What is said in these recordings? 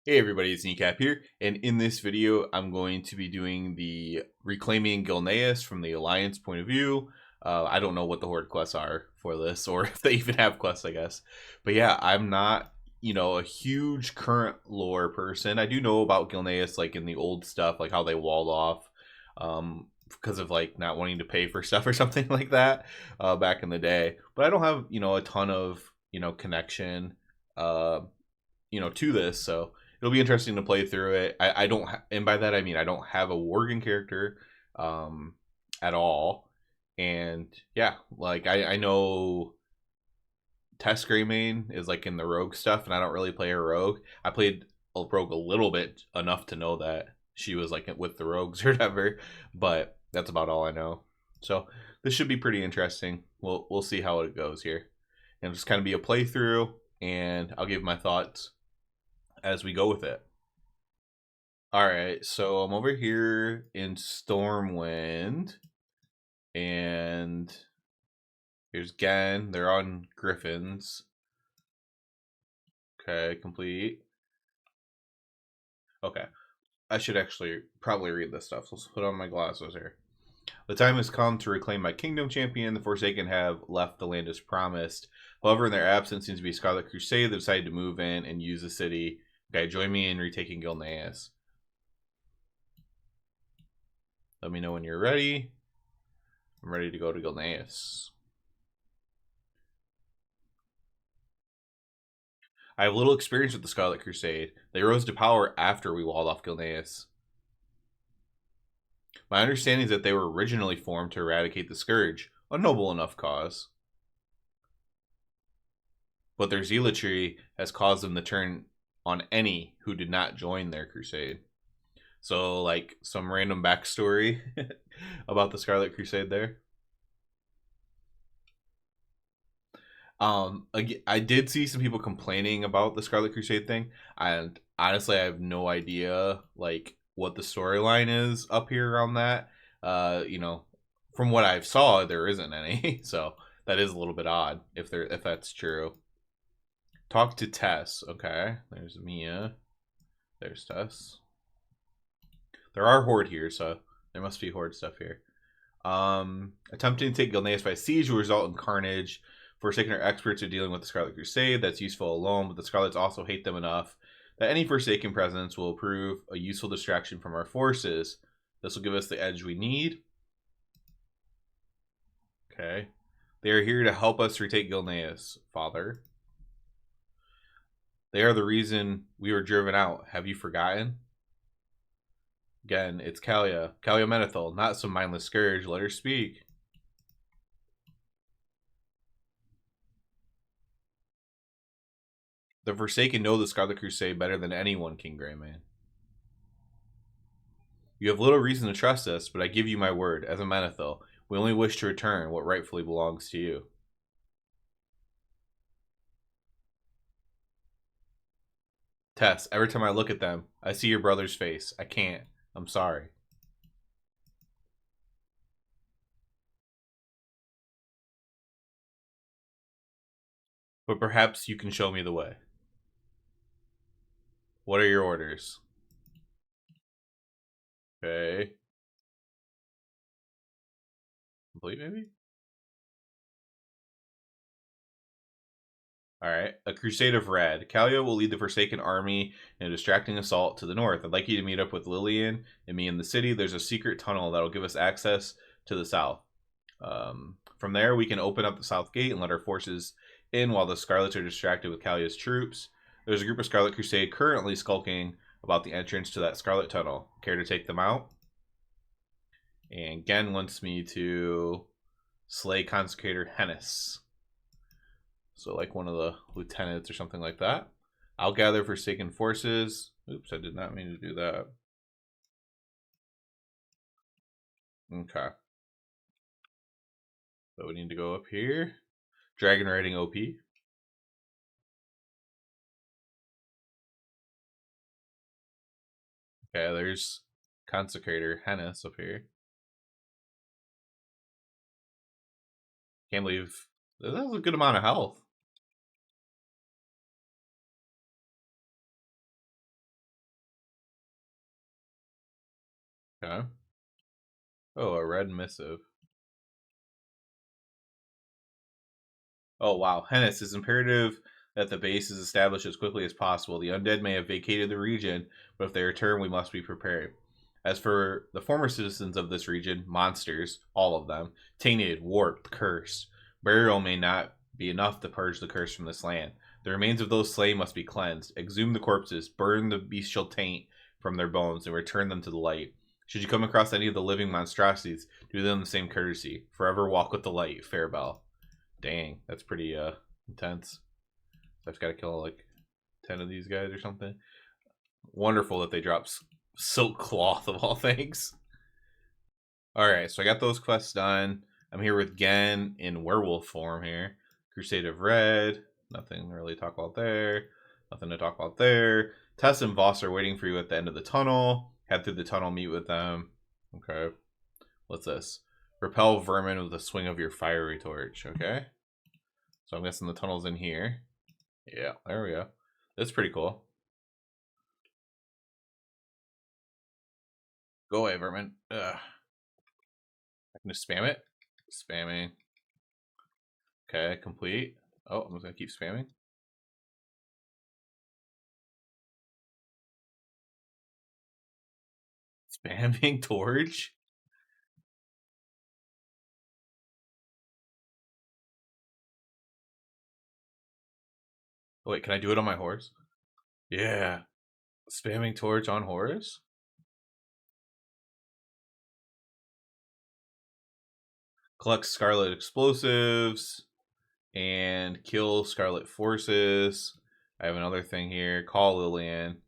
Hey everybody, it's Kneecap here, and in this video I'm going to be doing the Reclaiming Gilneas from the Alliance point of view. I don't know what the Horde quests are for this, or if they even have quests, I guess. But yeah, I'm not, a huge current lore person. I do know about Gilneas, like in the old stuff, like how they walled off, because of like not wanting to pay for stuff or something like that, back in the day. But I don't have, a ton of, connection, uh, to this, so it'll be interesting to play through it. I don't, and by that I mean I don't have a Worgen character, um, at all, and yeah, like I know Tess Greymane is like in the rogue stuff, and I don't really play a rogue. I played a rogue a little bit enough to know that she was like with the rogues or whatever, but that's about all I know. So this should be pretty interesting. We'll see how it goes here, and just kind of be a playthrough, and I'll give my thoughts as we go with it. All right, so I'm over here in Stormwind, and here's Gen. They're on Griffins. Okay, complete. Okay, I should actually probably read this stuff. So let's put on my glasses here. The time has come to reclaim my kingdom, champion. The Forsaken have left the land as promised. However, in their absence seems to be Scarlet Crusade. They've decided to move in and use the city. Okay, join me in retaking Gilneas. Let me know when you're ready. I'm ready to go to Gilneas. I have little experience with the Scarlet Crusade. They rose to power after we walled off Gilneas. My understanding is that they were originally formed to eradicate the Scourge, a noble enough cause. But their zealotry has caused them to turn on any who did not join their crusade. So, like, some random backstory about the Scarlet Crusade there. I did see some people complaining about the Scarlet Crusade thing, and honestly, I have no idea like what the storyline is up here around that. From what I've saw, there isn't any, so that is a little bit odd if that's true. Talk to Tess. Okay, there's Mia. There's Tess. There are Horde here, so there must be Horde stuff here. Attempting to take Gilneas by siege will result in carnage. Forsaken are experts at dealing with the Scarlet Crusade. That's useful alone, but the Scarlets also hate them enough that any Forsaken presence will prove a useful distraction from our forces. This will give us the edge we need. Okay. They are here to help us retake Gilneas, Father. They are the reason we were driven out. Have you forgotten? Again, it's Kalia. Kalia Menethil, not some mindless scourge. Let her speak. The Forsaken know the Scarlet Crusade better than anyone, King Greymane. You have little reason to trust us, but I give you my word, as a Menethil, we only wish to return what rightfully belongs to you. Tess, every time I look at them, I see your brother's face. I can't. I'm sorry. But perhaps you can show me the way. What are your orders? Okay. Complete, maybe? Alright. A Crusade of Red. Kalia will lead the Forsaken army in a distracting assault to the north. I'd like you to meet up with Lillian and me in the city. There's a secret tunnel that'll give us access to the south. From there, we can open up the south gate and let our forces in while the Scarlets are distracted with Kalia's troops. There's a group of Scarlet Crusade currently skulking about the entrance to that Scarlet Tunnel. Care to take them out? And Gen wants me to slay Consecrator Hennis. So like one of the lieutenants or something like that. I'll gather Forsaken forces. Oops, I did not mean to do that. Okay. So we need to go up here. Dragon Riding OP. Okay, there's Consecrator Hennis up here. Can't believe that was a good amount of health. Oh, a red missive. Oh, wow. Hennis, it's imperative that the base is established as quickly as possible. The undead may have vacated the region, but if they return, we must be prepared. As for the former citizens of this region, monsters, all of them, tainted, warped, cursed, burial may not be enough to purge the curse from this land. The remains of those slain must be cleansed. Exhume the corpses, burn the bestial taint from their bones, and return them to the light. Should you come across any of the living monstrosities, do them the same courtesy. Forever walk with the light. Farewell. Dang, that's pretty intense. So I've got to kill like 10 of these guys or something. Wonderful that they drop silk cloth of all things. All right, so I got those quests done. I'm here with Gen in werewolf form here. Crusade of Red. Nothing really to talk about there. Nothing to talk about there. Tess and Voss are waiting for you at the end of the tunnel. Head through the tunnel, meet with them. Okay. What's this? Repel vermin with a swing of your fiery torch. Okay. So I'm guessing the tunnel's in here. Yeah, there we go. That's pretty cool. Go away, vermin. Ugh. I can just spam it. Spamming. Okay, complete. Oh, I'm just gonna keep spamming. Spamming torch. Oh, wait, can I do it on my horse? Yeah. Spamming torch on horse? Collect scarlet explosives and kill scarlet forces. I have another thing here. Call Lillian.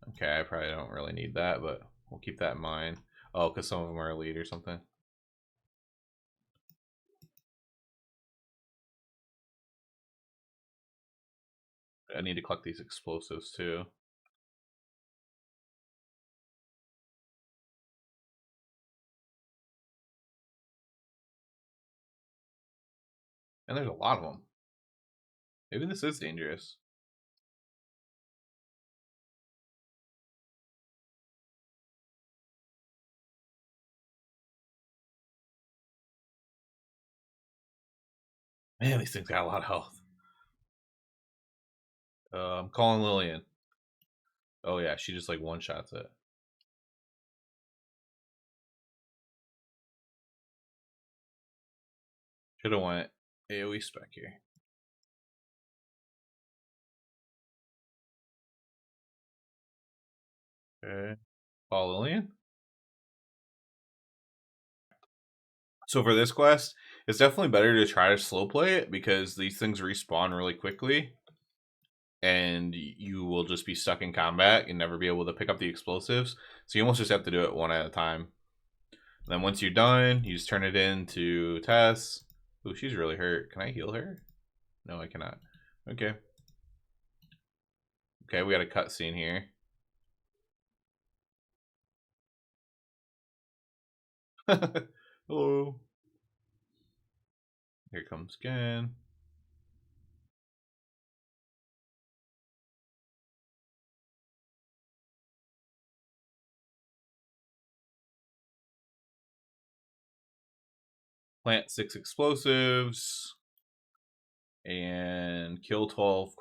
Okay, I probably don't really need that, but we'll keep that in mind. Oh, because some of them are elite or something. I need to collect these explosives too. And there's a lot of them. Maybe this is dangerous. Man, these things got a lot of health. I'm calling Lillian. Oh yeah, she just like one shots it. Should have went AoE spec here. Okay. Call Lillian. So for this quest, it's definitely better to try to slow play it because these things respawn really quickly. And you will just be stuck in combat and never be able to pick up the explosives. So you almost just have to do it one at a time. And then once you're done, you just turn it into Tess. Ooh, she's really hurt. Can I heal her? No, I cannot. Okay. Okay, we got a cutscene here. Hello. Here comes Gen. Plant 6 explosives. And kill 12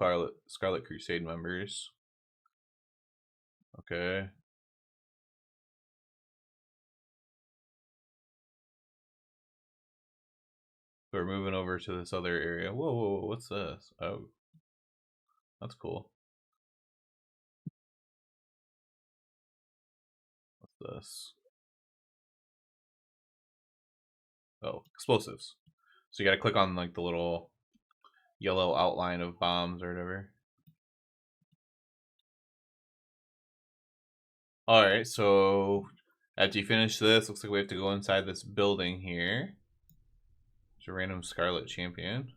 Scarlet Crusade members. Okay. We're moving over to this other area. Whoa, whoa, whoa, what's this? Oh. That's cool. What's this? Oh, explosives. So you gotta click on like the little yellow outline of bombs or whatever. Alright, so after you finish this, looks like we have to go inside this building here. It's a random Scarlet Champion.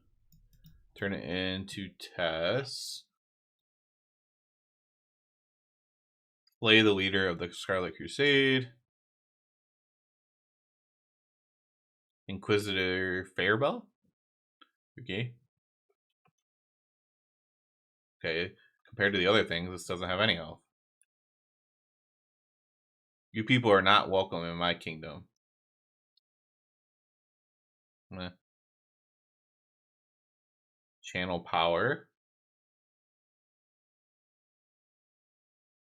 Turn it into Tess. Play the leader of the Scarlet Crusade. Inquisitor Fairbell. Okay. Okay. Compared to the other things, this doesn't have any health. You people are not welcome in my kingdom. Channel power.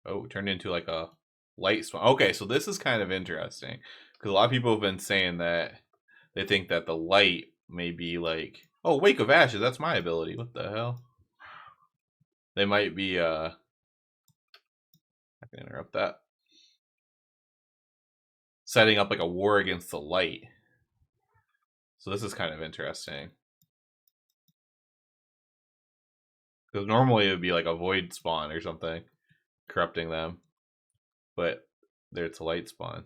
Oh, turned into like a light spawn. Okay, so this is kind of interesting because a lot of people have been saying that they think that the light may be like, oh, Wake of Ashes. That's my ability. What the hell? They might be. I can interrupt that. Setting up like a war against the light. So this is kind of interesting. Because normally it would be like a void spawn or something, corrupting them. But there it's a light spawn.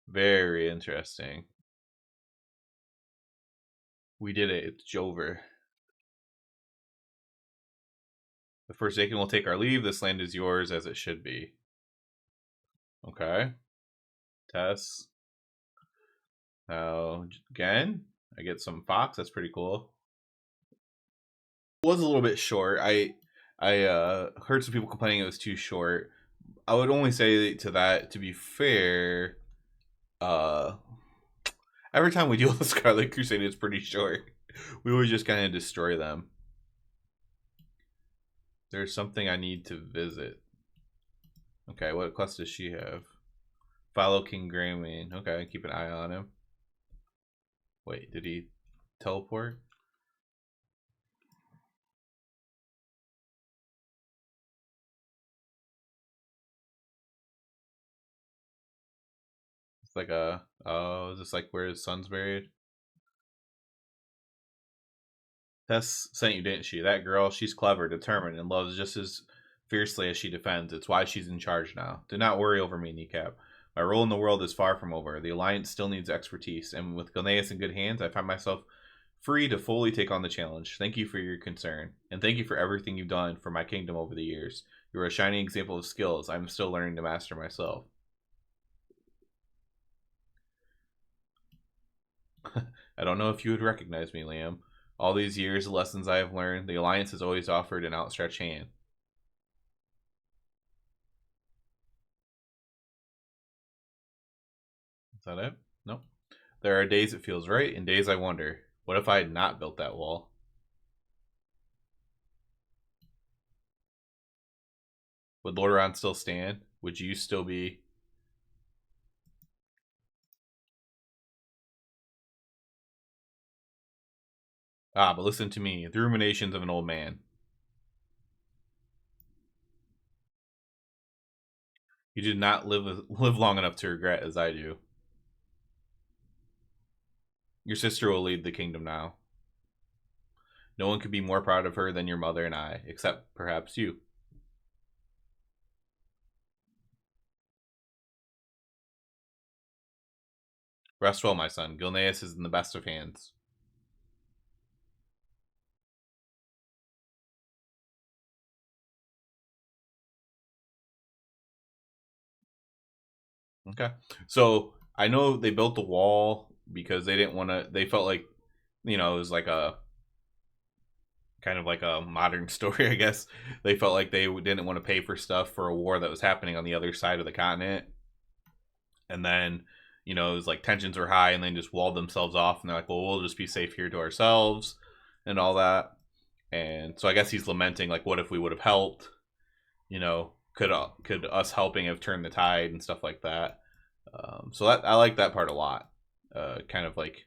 Very interesting. We did it. It's Jover. The Forsaken will take our leave. This land is yours as it should be. Okay. Tess. Now, again, I get some Fox. That's pretty cool. It was a little bit short. I heard some people complaining it was too short. I would only say to that, to be fair, every time we deal with the Scarlet Crusade, it's pretty short. We always just kind of destroy them. There's something I need to visit. Okay, what quest does she have? Follow King Greymane. Okay, keep an eye on him. Wait, did he teleport? It's like a... Oh, is this like where his son's buried? Tess sent you, didn't she? That girl, she's clever, determined, and loves just as fiercely as she defends. It's why she's in charge now. Do not worry over me, Kneecap. My role in the world is far from over. The Alliance still needs expertise, and with Gilneas in good hands, I find myself free to fully take on the challenge. Thank you for your concern, and thank you for everything you've done for my kingdom over the years. You are a shining example of skills I'm still learning to master myself. I don't know if you would recognize me, Liam. All these years, the lessons I have learned, the Alliance has always offered an outstretched hand. Is that it? Nope. There are days it feels right, and days I wonder, what if I had not built that wall? Would Lordaeron still stand? Would you still be... Ah, but listen to me, the ruminations of an old man. You did not live long enough to regret as I do. Your sister will lead the kingdom now. No one could be more proud of her than your mother and I, except perhaps you. Rest well, my son. Gilneas is in the best of hands. Okay. So I know they built the wall because they didn't want to, they felt like, you know, it was like a kind of like a modern story, I guess. They felt like they didn't want to pay for stuff for a war that was happening on the other side of the continent. And then, you know, it was like tensions were high and then just walled themselves off. And they're like, well, we'll just be safe here to ourselves and all that. And so I guess he's lamenting, like, what if we would have helped? You know, could us helping have turned the tide and stuff like that? So that I like that part a lot. Kind of like,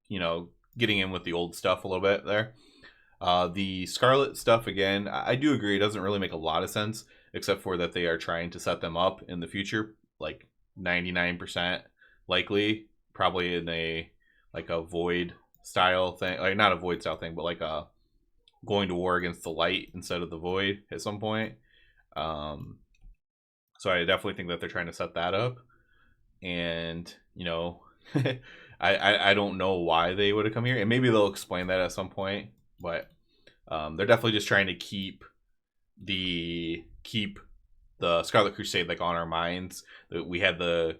you know, getting in with the old stuff a little bit there. The Scarlet stuff, again, I do agree. It doesn't really make a lot of sense, except for that they are trying to set them up in the future, like 99% likely, probably in a like a void style thing, like not a void style thing, but like a going to war against the light instead of the void at some point. So I definitely think that they're trying to set that up, and you know, I don't know why they would have come here, and maybe they'll explain that at some point. But they're definitely just trying to keep the Scarlet Crusade like on our minds. We had the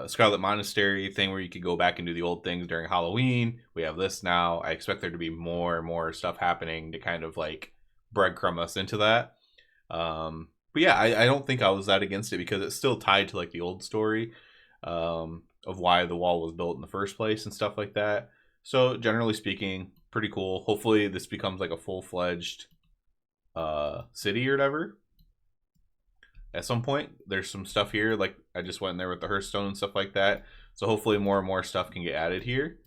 Scarlet Monastery thing where you could go back and do the old things during Halloween. We have this now. I expect there to be more and more stuff happening to kind of like breadcrumb us into that. But yeah, I don't think I was that against it because it's still tied to like the old story. of why the wall was built in the first place and stuff like that. So generally speaking, pretty cool. Hopefully this becomes like a full-fledged city or whatever. At some point, there's some stuff here, like I just went in there with the Hearthstone and stuff like that. So hopefully more and more stuff can get added here,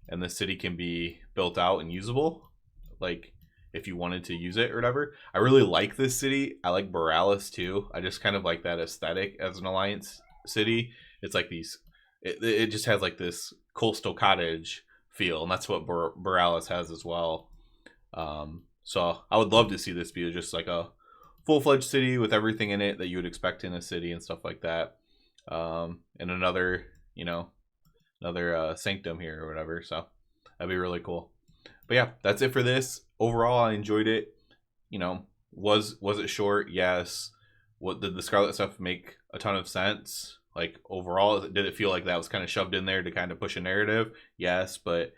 and the city can be built out and usable. Like if you wanted to use it or whatever. I really like this city. I like Borealis too. I just kind of like that aesthetic as an Alliance city. It's like these. It just has like this coastal cottage feel, and that's what Borealis has as well. So I would love to see this be just like a full-fledged city with everything in it that you would expect in a city and stuff like that. And another, another sanctum here or whatever. So that'd be really cool. But yeah, that's it for this. Overall, I enjoyed it. Was it short? Yes. What did the Scarlet stuff make a ton of sense? Like overall, did it feel like that was kind of shoved in there to kind of push a narrative? Yes, but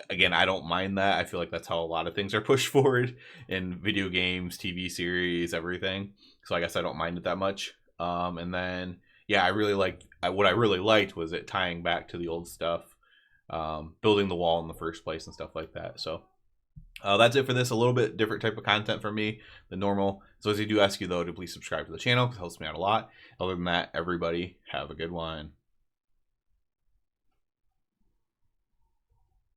again, I don't mind that. I feel like that's how a lot of things are pushed forward in video games, TV series, everything. So I guess I don't mind it that much. And then yeah, what I really liked was it tying back to the old stuff, building the wall in the first place and stuff like that. So that's it for this. A little bit different type of content for me than normal. So as I do ask you though to please subscribe to the channel, because it helps me out a lot. Other than that, everybody have a good one.